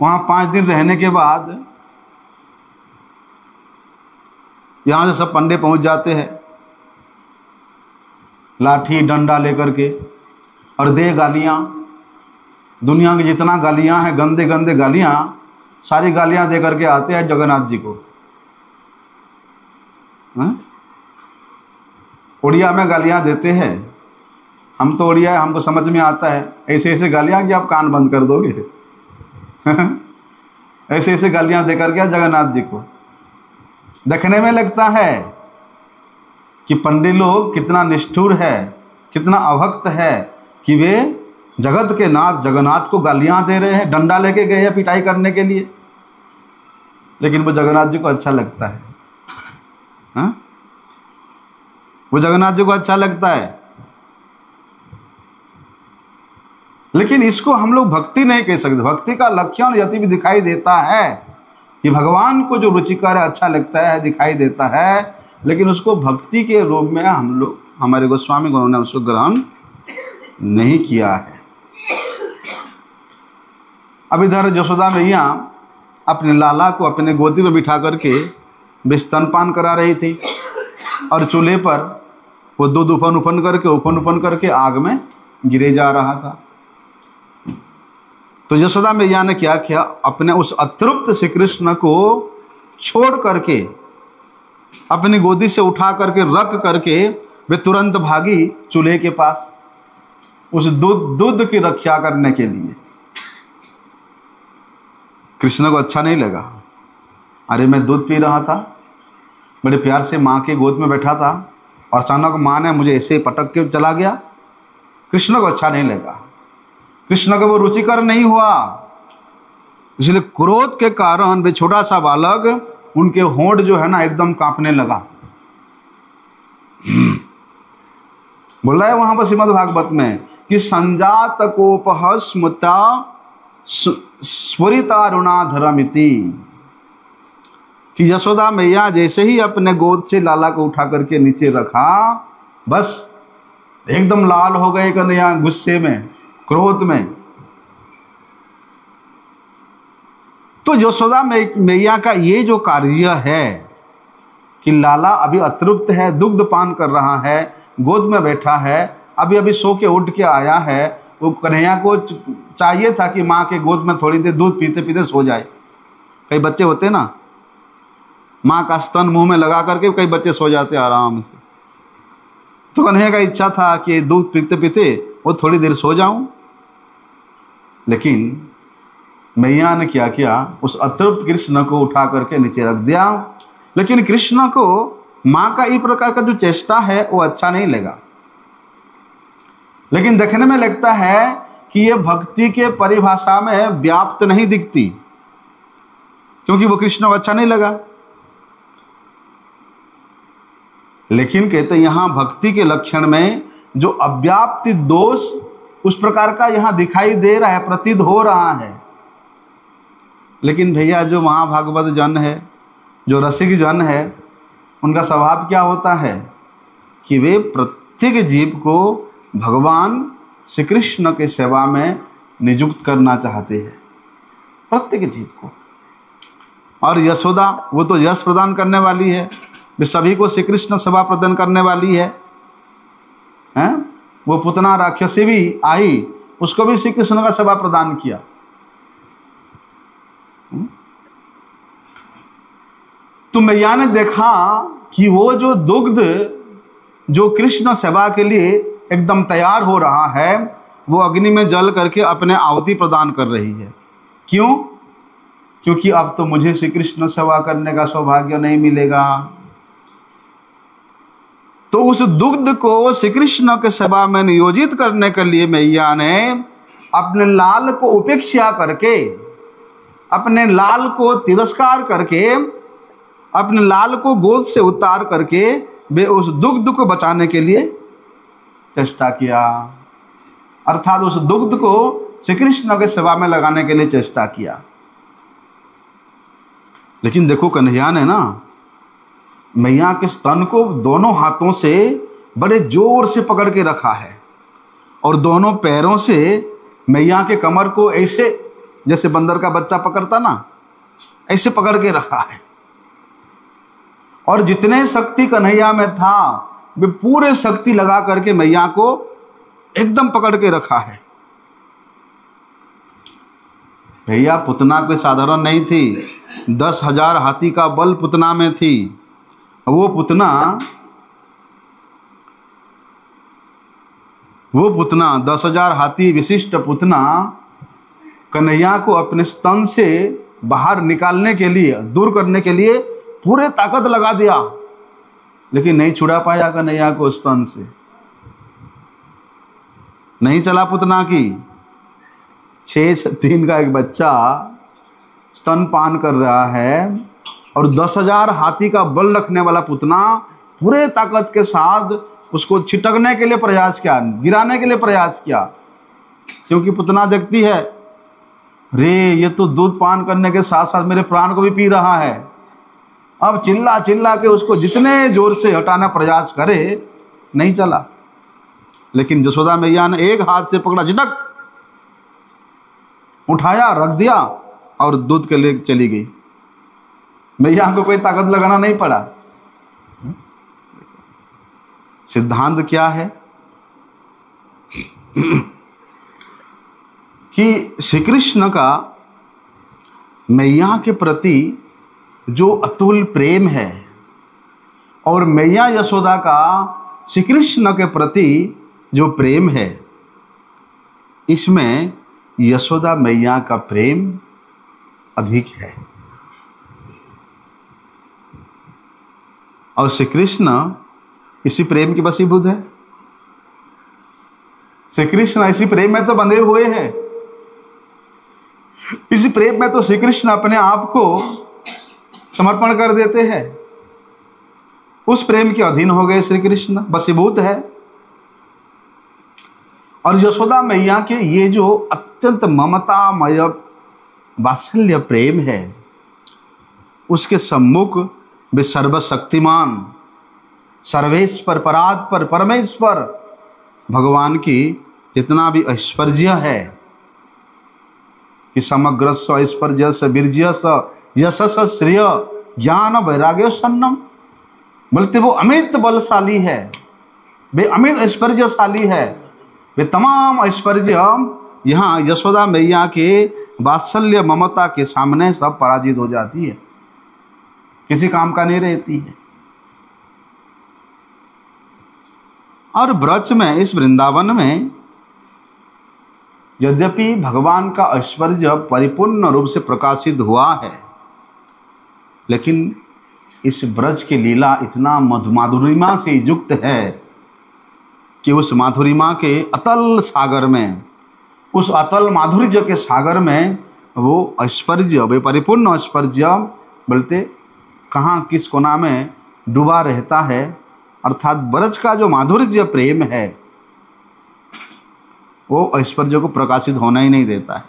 वहाँ 5 दिन रहने के बाद यहाँ से सब पंडे पहुंच जाते हैं, लाठी डंडा लेकर के, और दे गालियाँ। दुनिया की जितना गालियाँ हैं, गंदे गंदे गालियाँ, सारी गालियाँ दे करके आते हैं जगन्नाथ जी को। उड़िया में गालियाँ देते हैं, हम तो उड़िया है, हमको समझ में आता है। ऐसे ऐसे गालियाँ कि आप कान बंद कर दोगे। ऐसे ऐसे गालियाँ दे करके जगन्नाथ जी को। देखने में लगता है कि पंडित लोग कितना निष्ठुर है, कितना अभक्त है, कि वे जगत के नाथ जगन्नाथ को गालियां दे रहे हैं, डंडा लेके गए हैं पिटाई करने के लिए। लेकिन वो जगन्नाथ जी को अच्छा लगता है। हाँ? वो जगन्नाथ जी को अच्छा लगता है। लेकिन इसको हम लोग भक्ति नहीं कह सकते। भक्ति का लक्षण यदि भी दिखाई देता है कि भगवान को जो रुचिकर है, अच्छा लगता है, दिखाई देता है, लेकिन उसको भक्ति के रूप में हम लोग, हमारे गोस्वामी गुरुओं ने उसको ग्रहण नहीं किया है। अब इधर यशोदा मैया अपने लाला को अपने गोदी में बिठा करके स्तनपान करा रही थी, और चूल्हे पर वो दूध उफन उफन करके आग में गिरे जा रहा था। तो यशोदा मैया ने क्या किया, अपने उस अतृप्त श्री कृष्ण को छोड़ करके अपनी गोदी से उठा करके रख करके वे तुरंत भागी चूल्हे के पास, उस दूध की रक्षा करने के लिए। कृष्ण को अच्छा नहीं लगा। अरे मैं दूध पी रहा था, बड़े प्यार से माँ के गोद में बैठा था, और अचानक माँ ने मुझे ऐसे पटक के चला गया। कृष्ण को अच्छा नहीं लगा, कृष्ण को वो रुचिकर नहीं हुआ। इसलिए क्रोध के कारण वे छोटा सा बालक, उनके होंठ जो है ना एकदम कांपने लगा। बोल रहा है वहां पर श्रीमद् भागवत में कि संजात कोपह स्मृता स्वरितारुणाधरमिति, कि यशोदा मैया जैसे ही अपने गोद से लाला को उठा करके नीचे रखा, बस एकदम लाल हो गए कन्हैया, गुस्से में, क्रोध में। तो यशोदा मैया का ये जो कार्य है कि लाला अभी अतृप्त है, दुग्ध पान कर रहा है, गोद में बैठा है, अभी अभी सो के उठ के आया है, वो कन्हैया को चाहिए था कि माँ के गोद में थोड़ी देर दूध पीते पीते सो जाए। कई बच्चे होते ना, माँ का स्तन मुंह में लगा करके कई बच्चे सो जाते आराम से। तो कन्हैया का इच्छा था कि दूध पीते पीते वो थोड़ी देर सो जाऊं। लेकिन मैया ने क्या किया, उस अतृप्त कृष्ण को उठा करके नीचे रख दिया। लेकिन कृष्ण को माँ का इस प्रकार का जो चेष्टा है वो अच्छा नहीं लगा। लेकिन देखने में लगता है कि ये भक्ति के परिभाषा में व्याप्त नहीं दिखती, क्योंकि वो कृष्ण को अच्छा नहीं लगा। लेकिन कहते यहाँ भक्ति के लक्षण में जो अव्याप्ति दोष उस प्रकार का यहाँ दिखाई दे रहा है, प्रतीत हो रहा है। लेकिन भैया जो महाभागवत जन है, जो रसिक जन है, उनका स्वभाव क्या होता है कि वे प्रत्येक जीव को भगवान श्री कृष्ण के सेवा में नियुक्त करना चाहते हैं, प्रत्येक जीव को। और यशोदा वो तो यश प्रदान करने वाली है, वे सभी को श्री कृष्ण सेवा प्रदान करने वाली है, हैं? वो पुतना राक्षसी भी आई, उसको भी श्री कृष्ण का सेवा प्रदान किया। तो मैया ने देखा कि वो जो दुग्ध जो कृष्ण सेवा के लिए एकदम तैयार हो रहा है, वो अग्नि में जल करके अपने आहुति प्रदान कर रही है। क्यों? क्योंकि अब तो मुझे श्री कृष्ण सेवा करने का सौभाग्य नहीं मिलेगा। तो उस दुग्ध को श्री कृष्ण के सेवा में नियोजित करने के लिए मैया ने अपने लाल को उपेक्षा करके, अपने लाल को तिरस्कार करके, अपने लाल को गोद से उतार करके वे उस दुग्ध को बचाने के लिए चेष्टा किया, अर्थात उस दुग्ध को श्री कृष्ण के सेवा में लगाने के लिए चेष्टा किया। लेकिन देखो कन्हैया ने ना मैया के स्तन को दोनों हाथों से बड़े जोर से पकड़ के रखा है और दोनों पैरों से मैया के कमर को ऐसे, जैसे बंदर का बच्चा पकड़ता ना, ऐसे पकड़ के रखा है। और जितने शक्ति कन्हैया में था वे पूरे शक्ति लगा करके मैया को एकदम पकड़ के रखा है। भैया पुतना कोई साधारण नहीं थी, 10,000 हाथी का बल पुतना में थी। वो पुतना 10,000 हाथी विशिष्ट पुतना कन्हैया को अपने स्तन से बाहर निकालने के लिए, दूर करने के लिए पूरे ताकत लगा दिया, लेकिन नहीं छुड़ा पाया कन्हैया को स्तन से। नहीं चला पुतना की। 6 दिन का एक बच्चा स्तनपान कर रहा है और 10,000 हाथी का बल रखने वाला पुतना पूरे ताकत के साथ उसको छिटकने के लिए प्रयास किया, गिराने के लिए प्रयास किया। क्योंकि पुतना देखती है, रे ये तो दूध पान करने के साथ साथ मेरे प्राण को भी पी रहा है। अब चिल्ला चिल्ला के उसको जितने जोर से हटाना प्रयास करे, नहीं चला। लेकिन यशोदा मैया ने एक हाथ से पकड़ा, झटक उठाया, रख दिया और दूध के लिए चली गई। मैया को कोई ताकत लगाना नहीं पड़ा। सिद्धांत क्या है कि श्री कृष्ण का मैया के प्रति जो अतुल प्रेम है और मैया यशोदा का श्री कृष्ण के प्रति जो प्रेम है, इसमें यशोदा मैया का प्रेम अधिक है। और श्री कृष्ण इसी प्रेम के वशीभूत है। श्री कृष्ण इसी प्रेम में तो बंधे हुए हैं। इसी प्रेम में तो श्री कृष्ण अपने आप को समर्पण कर देते हैं। उस प्रेम के अधीन हो गए श्री कृष्ण, वशीभूत है। और यशोदा मैया के ये जो अत्यंत ममतामय वात्सल्य प्रेम है, उसके सम्मुख वे सर्वशक्तिमान, सर्वेश्वर, परात्पर, परमेश्वर भगवान की जितना भी ऐश्वर्य है कि समग्र स्व ऐश्वर्य स वीर्य स यशस श्रेय ज्ञान वैराग्य सन्नम, बोलते वो अमित बलशाली है, वे अमित ऐश्वर्यशाली है। वे तमाम ऐश्वर्य यहाँ यशोदा मैया के वात्सल्य ममता के सामने सब पराजित हो जाती है, किसी काम का नहीं रहती है। और ब्रज में, इस वृंदावन में यद्यपि भगवान का ऐश्वर्य परिपूर्ण रूप से प्रकाशित हुआ है, लेकिन इस ब्रज की लीला इतना माधुरिमा से युक्त है कि उस माधुरिमा के अतल सागर में उस अतल माधुर्य के सागर में वो ऐश्वर्य, वे परिपूर्ण ऐश्वर्य बोलते कहाँ किस कोना में डूबा रहता है। अर्थात ब्रज का जो माधुर्य प्रेम है वो ऐश्वर्य को प्रकाशित होना ही नहीं देता है।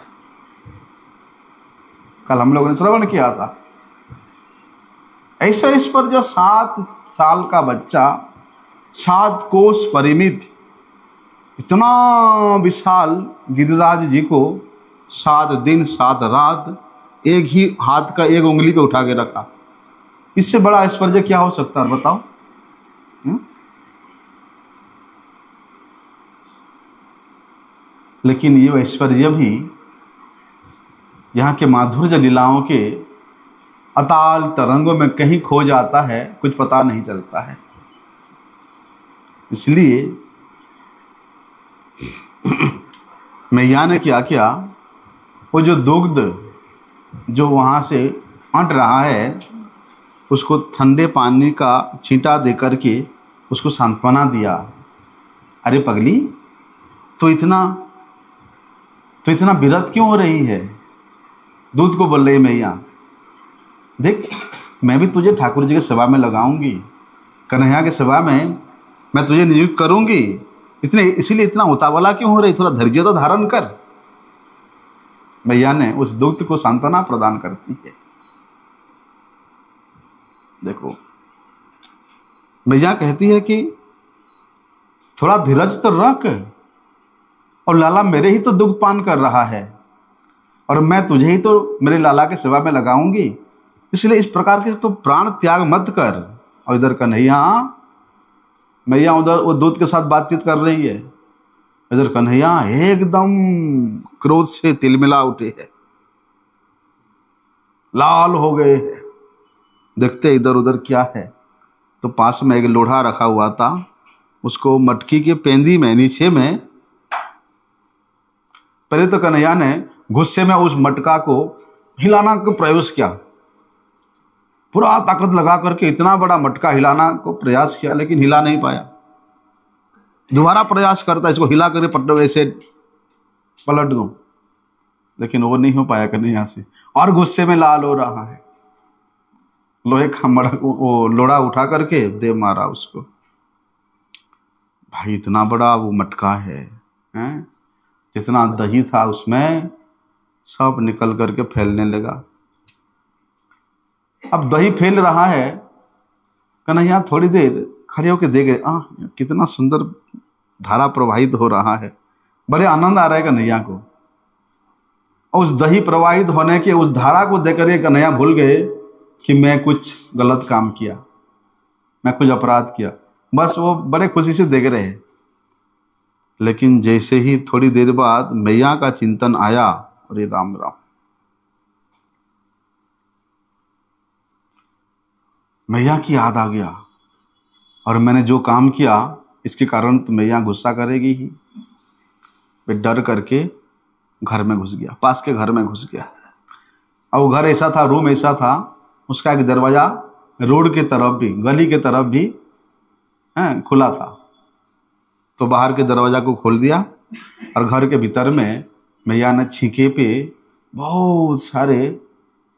कल हम लोगों ने श्रवण किया था, ऐसा ऐश्वर्य 7 साल का बच्चा 7 कोस परिमित इतना विशाल गिरिराज जी को 7 दिन 7 रात एक ही हाथ का एक उंगली पे उठा के रखा। इससे बड़ा ऐश्वर्य क्या हो सकता है बताओ? लेकिन ये ऐश्वर्य भी यहाँ के माधुर्य लीलाओं के अताल तरंगों में कहीं खो जाता है, कुछ पता नहीं चलता है। इसलिए मैया ने क्या किया, वो जो दुग्ध जो वहाँ से अंट रहा है उसको ठंडे पानी का छींटा दे करके उसको सांत्वना दिया। अरे पगली, तो इतना विरत क्यों हो रही है? दूध को बोल रही मैया, देख मैं भी तुझे ठाकुर जी की सेवा में लगाऊंगी, कन्हैया की सेवा में मैं तुझे नियुक्त करूंगी, इसीलिए इतना उतावला क्यों हो रही? थोड़ा धैर्य तो धारण कर। मैया ने उस दुग्ध को सांत्वना प्रदान करती है। देखो मैया कहती है कि थोड़ा धीरज तो रख, और लाला मेरे ही तो दुग्ध पान कर रहा है और मैं तुझे ही तो मेरे लाला के सेवा में लगाऊंगी, इसलिए इस प्रकार के तो प्राण त्याग मत कर। और इधर कन्हैया, मैया उधर वो दूध के साथ बातचीत कर रही है, इधर कन्हैया एकदम क्रोध से तिलमिला उठे है, लाल हो गए हैं। देखते इधर उधर क्या है, तो पास में एक लोढ़ा रखा हुआ था, उसको मटकी के पेंदी में नीचे में, पहले तो कन्हैया ने गुस्से में उस मटका को हिलाना का प्रयास किया, पूरा ताकत लगा करके इतना बड़ा मटका हिलाना को प्रयास किया, लेकिन हिला नहीं पाया। दोबारा प्रयास करता, इसको हिला करके पट्टे वैसे पलट दो, लेकिन वो नहीं हो पाया कन्हैया से, और गुस्से में लाल हो रहा है। लोहे का वो लोढ़ा उठा करके दे मारा उसको। भाई इतना बड़ा वो मटका है, हैं? जितना दही था उसमें सब निकल करके फैलने लगा। अब दही फैल रहा है, कन्हैया थोड़ी देर खड़े होकर देख रहे, कितना सुंदर धारा प्रवाहित हो रहा है, बड़े आनंद आ रहा है कन्हैया को। और उस दही प्रवाहित होने के उस धारा को देख कर कन्हैया भूल गए कि मैं कुछ गलत काम किया, मैं कुछ अपराध किया। बस वो बड़े खुशी से देख रहे हैं। लेकिन जैसे ही थोड़ी देर बाद मैया का चिंतन आया, अरे राम राम, मैया की याद आ गया, और मैंने जो काम किया इसके कारण तो मैया गुस्सा करेगी ही। वे डर करके घर में घुस गया, पास के घर में घुस गया। और वो घर ऐसा था, रूम ऐसा था, उसका एक दरवाजा रोड के तरफ भी, गली के तरफ भी खुला था। तो बाहर के दरवाजा को खोल दिया, और घर के भीतर में मैया ने छीके पे बहुत सारे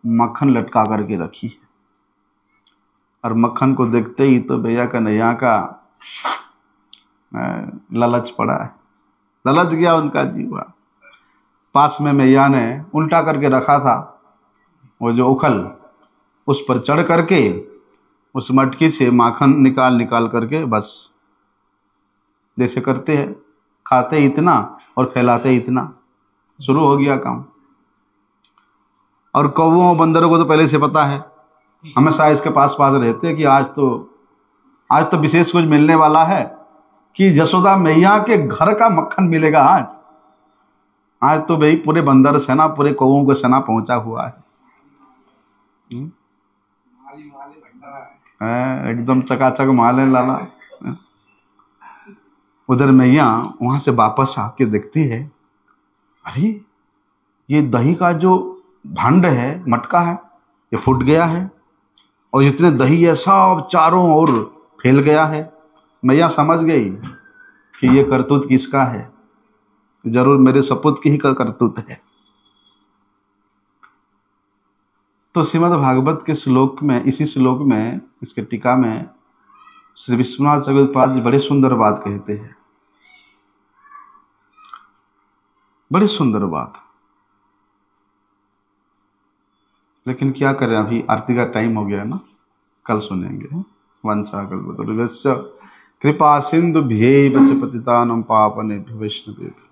मक्खन लटका करके रखी है। और मक्खन को देखते ही तो भैया कन्हैया का लालच पड़ा है, ललच गया उनका जीवा। पास में मैया ने उल्टा करके रखा था वो जो उखल, उस पर चढ़ करके उस मटकी से माखन निकाल करके बस जैसे करते हैं, खाते इतना और फैलाते इतना, शुरू हो गया काम। और कौवों बंदरों को तो पहले से पता है, हमेशा इसके पास रहते हैं कि आज तो विशेष कुछ मिलने वाला है, कि यशोदा मैया के घर का मक्खन मिलेगा आज तो भाई पूरे बंदर सेना, पूरे कौवों को सेना पहुंचा हुआ है। एकदम चकाचक माल है लाला। उधर मैया वहां से वापस आके देखती है, अरे ये दही का जो भांड है, मटका है, ये फूट गया है, और जितने दही है सब चारों ओर फैल गया है। मैया समझ गई कि ये करतूत किसका है, जरूर मेरे सपूत की ही करतूत है। तो श्रीमद् भागवत के श्लोक में, इसी श्लोक में, इसके टीका में श्री विश्वनाथ चक्रपाद जी बड़ी सुंदर बात कहते हैं, बड़ी सुंदर बात। लेकिन क्या करें, अभी आरती का टाइम हो गया है ना, कल सुनेंगे। वंशा कल्पतरुभ्यश्च कृपा सिंधुभ्यैव च पतितानां पावनेभ्यो वैष्णवेभ्यो